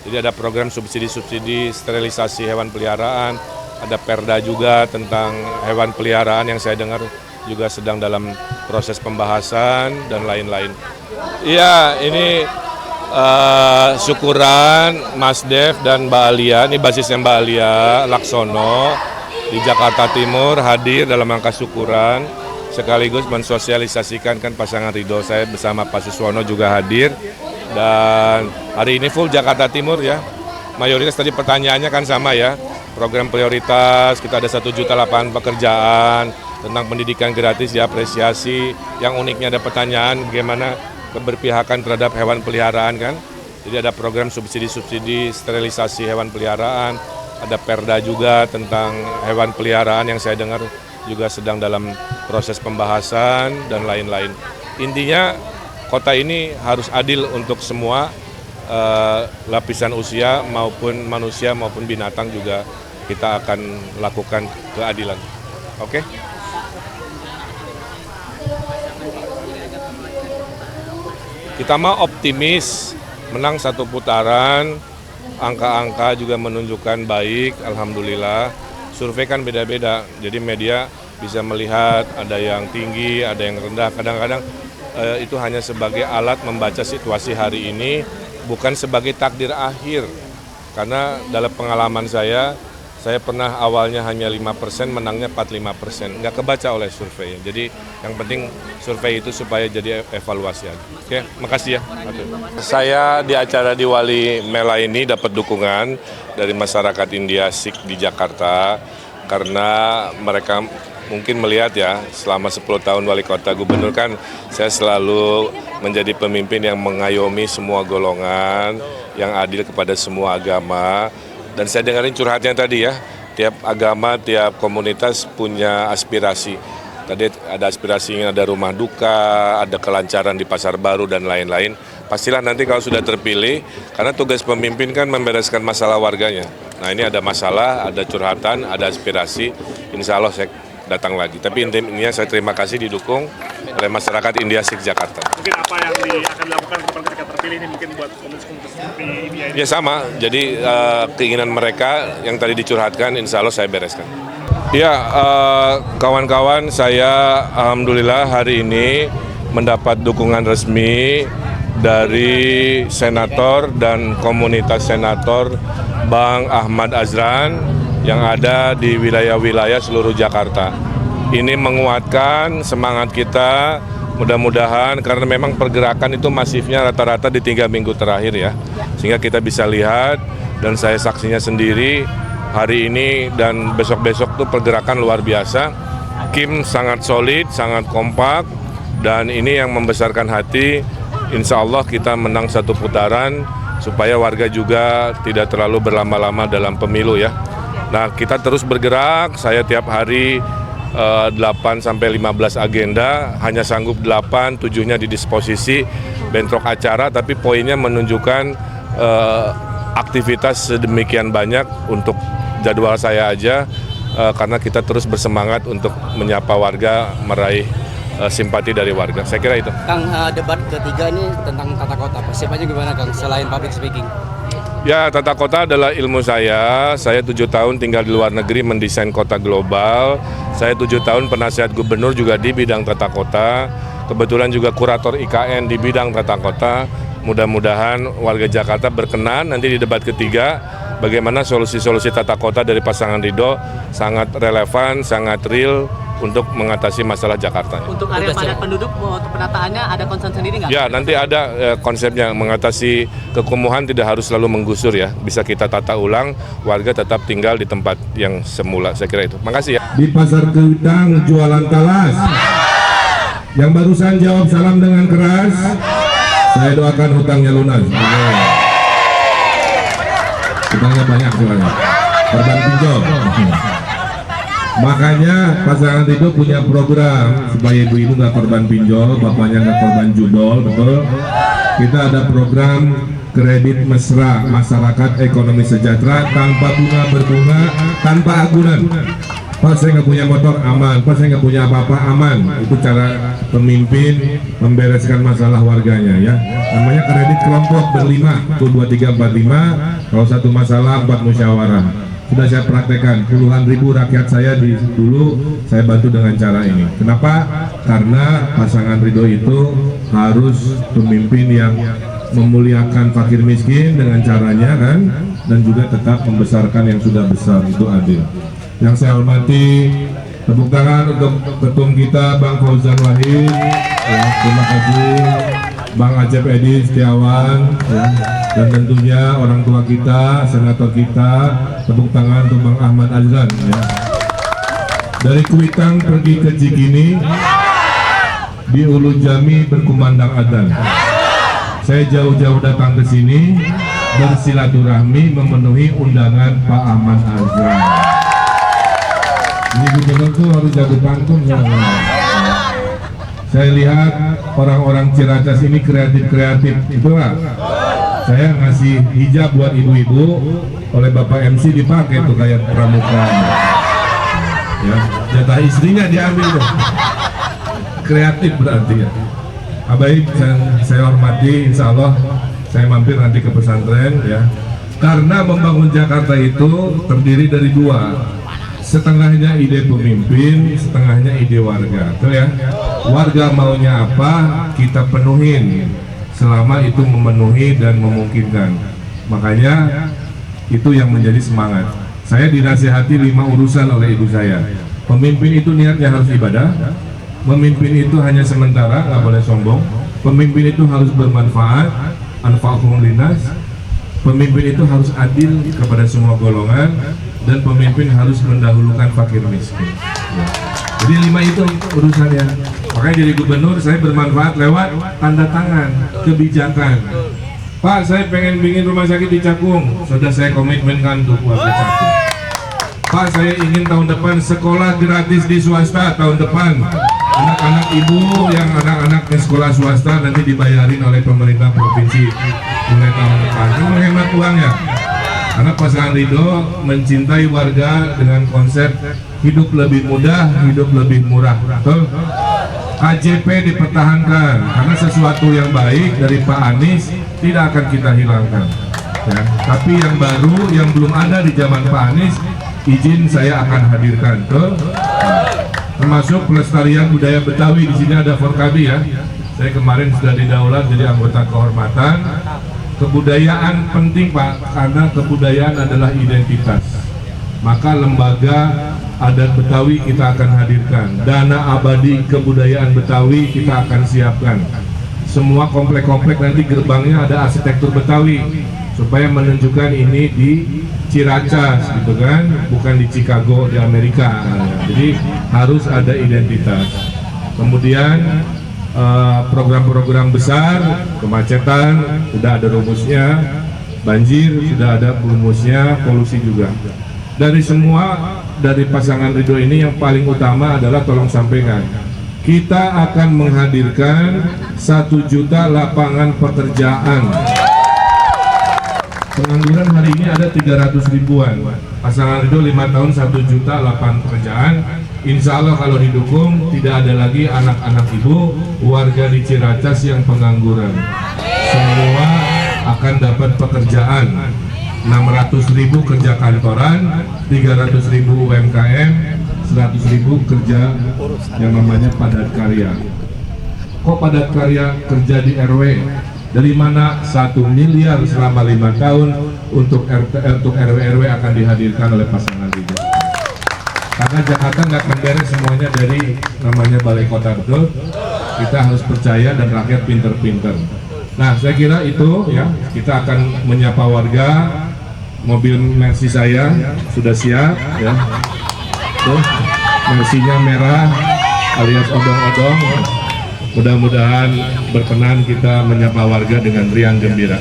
Jadi ada program subsidi-subsidi sterilisasi hewan peliharaan, ada perda juga tentang hewan peliharaan yang saya dengar juga sedang dalam proses pembahasan dan lain-lain. Iya, ini syukuran Mas Dev dan Mbak Alia, ini basisnya Mbak Alia Laksono di Jakarta Timur hadir dalam rangka syukuran sekaligus mensosialisasikan kan pasangan Ridho. Saya bersama Pak Suswono juga hadir dan hari ini full Jakarta Timur ya. Mayoritas tadi pertanyaannya kan sama ya, program prioritas kita ada 1 juta lapangan pekerjaan, tentang pendidikan gratis diapresiasi. Yang uniknya ada pertanyaan bagaimana keberpihakan terhadap hewan peliharaan kan. Jadi ada program subsidi-subsidi sterilisasi hewan peliharaan, ada perda juga tentang hewan peliharaan yang saya dengar juga sedang dalam proses pembahasan dan lain-lain. Intinya kota ini harus adil untuk semua lapisan usia maupun manusia maupun binatang juga kita akan lakukan keadilan. Oke? Kita mah optimis, menang 1 putaran, angka-angka juga menunjukkan baik, alhamdulillah. Survei kan beda-beda, jadi media bisa melihat ada yang tinggi, ada yang rendah. Kadang-kadang itu hanya sebagai alat membaca situasi hari ini, bukan sebagai takdir akhir. Karena dalam pengalaman saya pernah awalnya hanya 5%, menangnya 45%. Nggak kebaca oleh survei. Jadi yang penting survei itu supaya jadi evaluasi aja. Oke, makasih ya. Saya di acara di Wali Mela ini dapat dukungan dari masyarakat India Sikh di Jakarta karena mereka mungkin melihat ya selama 10 tahun wali kota gubernur kan saya selalu menjadi pemimpin yang mengayomi semua golongan, yang adil kepada semua agama. Dan saya dengarin curhatnya tadi ya, tiap agama, tiap komunitas punya aspirasi. Tadi ada aspirasinya, ada rumah duka, ada kelancaran di pasar baru dan lain-lain. Pastilah nanti kalau sudah terpilih, karena tugas pemimpin kan membereskan masalah warganya. Nah ini ada masalah, ada curhatan, ada aspirasi, insya Allah saya datang lagi. Tapi intinya saya terima kasih didukung oleh masyarakat India Sikh Jakarta. Mungkin apa yang akan dilakukan ketika terpilih ini mungkin buat komunitas-komunitas seperti India ini? Ya sama, jadi keinginan mereka yang tadi dicurhatkan insya Allah saya bereskan. Ya kawan-kawan, saya alhamdulillah hari ini mendapat dukungan resmi dari senator dan komunitas senator Bang Ahmad Azran yang ada di wilayah-wilayah seluruh Jakarta. Ini menguatkan semangat kita, mudah-mudahan karena memang pergerakan itu masifnya rata-rata di 3 minggu terakhir ya. Sehingga kita bisa lihat dan saya saksinya sendiri hari ini dan besok-besok tuh pergerakan luar biasa. Kim sangat solid, sangat kompak dan ini yang membesarkan hati. Insya Allah kita menang 1 putaran supaya warga juga tidak terlalu berlama-lama dalam pemilu ya. Nah kita terus bergerak, saya tiap hari 8-15 agenda, hanya sanggup 8, 7-nya di disposisi bentrok acara, tapi poinnya menunjukkan aktivitas sedemikian banyak untuk jadwal saya aja, karena kita terus bersemangat untuk menyapa warga, meraih simpati dari warga. Saya kira itu. Kang, debat ketiga ini tentang tata kota, persiapannya gimana Kang, selain public speaking? Ya, tata kota adalah ilmu saya. Saya 7 tahun tinggal di luar negeri mendesain kota global. Saya 7 tahun penasihat gubernur juga di bidang tata kota. Kebetulan juga kurator IKN di bidang tata kota. Mudah-mudahan warga Jakarta berkenan nanti di debat ketiga bagaimana solusi-solusi tata kota dari pasangan Ridho sangat relevan, sangat real untuk mengatasi masalah Jakarta. Untuk area padat penduduk, untuk penataannya ada concern sendiri nggak? Ya, nanti ada konsepnya mengatasi kekumuhan tidak harus selalu menggusur ya. Bisa kita tata ulang, warga tetap tinggal di tempat yang semula. Saya kira itu. Makasih ya. Di Pasar Kedang jualan talas. Yang barusan jawab salam dengan keras, saya doakan hutangnya lunas. Hutangnya banyak soalnya. Korban pinjol. Makanya pasangan Ridho punya program supaya ibu-ibu nggak korban pinjol, bapaknya nggak korban judol, betul? Kita ada program kredit mesra masyarakat ekonomi sejahtera tanpa bunga berbunga, tanpa agunan. Pak saya nggak punya motor aman, Pak saya nggak punya apa-apa aman. Itu cara pemimpin membereskan masalah warganya ya. Namanya kredit kelompok berlima, tuh 2, 3, 4, 5. Kalau satu masalah 4 musyawarah. Sudah saya praktekkan, puluhan ribu rakyat saya dulu saya bantu dengan cara ini. Kenapa? Karena pasangan Ridho itu harus pemimpin yang memuliakan fakir miskin dengan caranya kan, dan juga tetap membesarkan yang sudah besar, itu adil. Yang saya hormati, tepuk tangan untuk ketum kita Bang Fauzan Wahid, ya, terima kasih Bang Acep Edi Setiawan, ya, dan tentunya orang tua kita, senator kita, tepuk tangan untuk Bang Ahmad Azlan. Ya. Dari Kuitang pergi ke Cikini, di Ulu Jami berkumandang adzan. Saya jauh-jauh datang ke sini bersilaturahmi memenuhi undangan Pak Ahmad Azlan. Ini gubernur tuh harus jago pantun ya. Saya lihat orang-orang Ciracas ini kreatif-kreatif, itulah. Saya ngasih hijab buat ibu-ibu, oleh Bapak MC dipakai tuh kayak pramuka. Ya, jatah istrinya diambil tuh. Kreatif berarti ya. Baik, saya hormati, insya Allah saya mampir nanti ke pesantren ya. Karena membangun Jakarta itu terdiri dari 2. Setengahnya ide pemimpin, setengahnya ide warga, betul ya? Warga maunya apa, kita penuhin selama itu memenuhi dan memungkinkan. Makanya itu yang menjadi semangat. Saya dinasihati 5 urusan oleh ibu saya. Pemimpin itu niatnya harus ibadah, memimpin itu hanya sementara, nggak boleh sombong. Pemimpin itu harus bermanfaat, anfa'uhum linnas. Pemimpin itu harus adil kepada semua golongan, dan pemimpin harus mendahulukan fakir miskin. Ya. Jadi 5 itu urusannya. Makanya jadi gubernur saya bermanfaat lewat tanda tangan kebijakan. Pak, saya pengen bikin rumah sakit di Cakung, sudah saya komitmenkan untuk warga Cakung. Pak, saya ingin tahun depan sekolah gratis di swasta tahun depan. Anak-anak ibu yang anak-anaknya sekolah swasta nanti dibayarin oleh pemerintah provinsi mulai tahun depan. Itu menghemat uang ya. Karena pasangan Ridho mencintai warga dengan konsep hidup lebih mudah, hidup lebih murah. Betul? KJP dipertahankan karena sesuatu yang baik dari Pak Anies tidak akan kita hilangkan. Ya. Tapi yang baru yang belum ada di zaman Pak Anies, izin saya akan hadirkan. Betul? Nah, termasuk pelestarian budaya Betawi. Di sini ada Forkabi ya. Saya kemarin sudah didaulat jadi anggota kehormatan. Kebudayaan penting Pak, karena kebudayaan adalah identitas. Maka lembaga adat Betawi kita akan hadirkan, dana abadi kebudayaan Betawi kita akan siapkan. Semua komplek-komplek nanti gerbangnya ada arsitektur Betawi, supaya menunjukkan ini di Ciracas gitu kan, bukan di Chicago di Amerika. Jadi harus ada identitas. Kemudian program-program besar, kemacetan sudah ada rumusnya, banjir sudah ada rumusnya, polusi juga. Dari pasangan Ridho ini yang paling utama adalah tolong sampaikan, kita akan menghadirkan 1 juta lapangan pekerjaan. Pengangguran hari ini ada 300 ribuan. Pasangan Ridho 5 tahun 1 juta lapangan pekerjaan. Insya Allah kalau didukung tidak ada lagi anak-anak ibu warga di Ciracas yang pengangguran. Semua akan dapat pekerjaan. 600.000 kerja kantoran, 300.000 UMKM, 100.000 kerja yang namanya padat karya. Kok padat karya kerja di RW? Dari mana 1 miliar selama 5 tahun untuk RW-RW akan dihadirkan oleh pasangan Ridho. Karena Jakarta nggak akan beres semuanya dari namanya balai kota, betul? Kita harus percaya dan rakyat pinter-pinter. Nah, saya kira itu ya, kita akan menyapa warga. Mobil Mercy saya sudah siap ya. Tuh, Mercy-nya merah alias odong-odong. Mudah-mudahan berkenan kita menyapa warga dengan riang gembira.